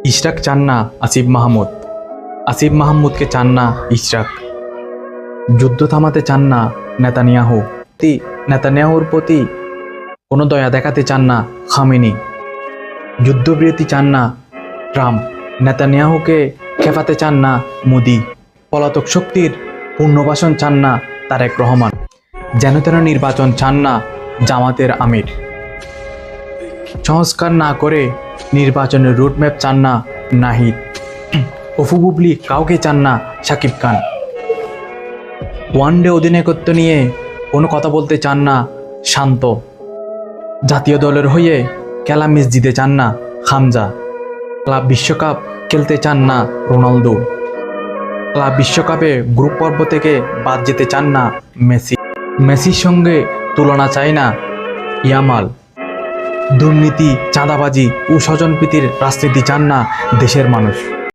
ইশরাক চান না আসিফ মাহমুদ, আসিফ মাহমুদকে চান না ইশরাক। যুদ্ধ থামাতে চান না নেতানিয়াহু, নেতানিয়াহুর প্রতি কোনো দয়া দেখাতে চান না খামেনি। যুদ্ধবিরতি চান না ট্রাম্প, নেতানিয়াহুকে খেপাতে চান না মোদি। পলাতক শক্তির পুনর্বাসন চান না তারেক রহমান। যেন তেন নির্বাচন চান না জামাতের আমির। সংস্কার না করে নির্বাচনের রুটম্যাপ চান না নাহিদ। অপু বুবলি কাউকে চান না শাকিব খান। ওয়ানডে অধিনায়কত্ব নিয়ে কোনো কথা বলতে চান না শান্ত। জাতীয় দলের হয়ে খেলা ম্যাচ জিতে চান না হামজা। ক্লাব বিশ্বকাপ খেলতে চান না রোনালদো। ক্লাব বিশ্বকাপে গ্রুপ পর্ব থেকে বাদ যেতে চান না মেসি। মেসির সঙ্গে তুলনা চায় না ইয়ামাল। দুর্নীতি, চাঁদাবাজি ও স্বজনপ্রীতির রাজনীতি চান না দেশের মানুষ।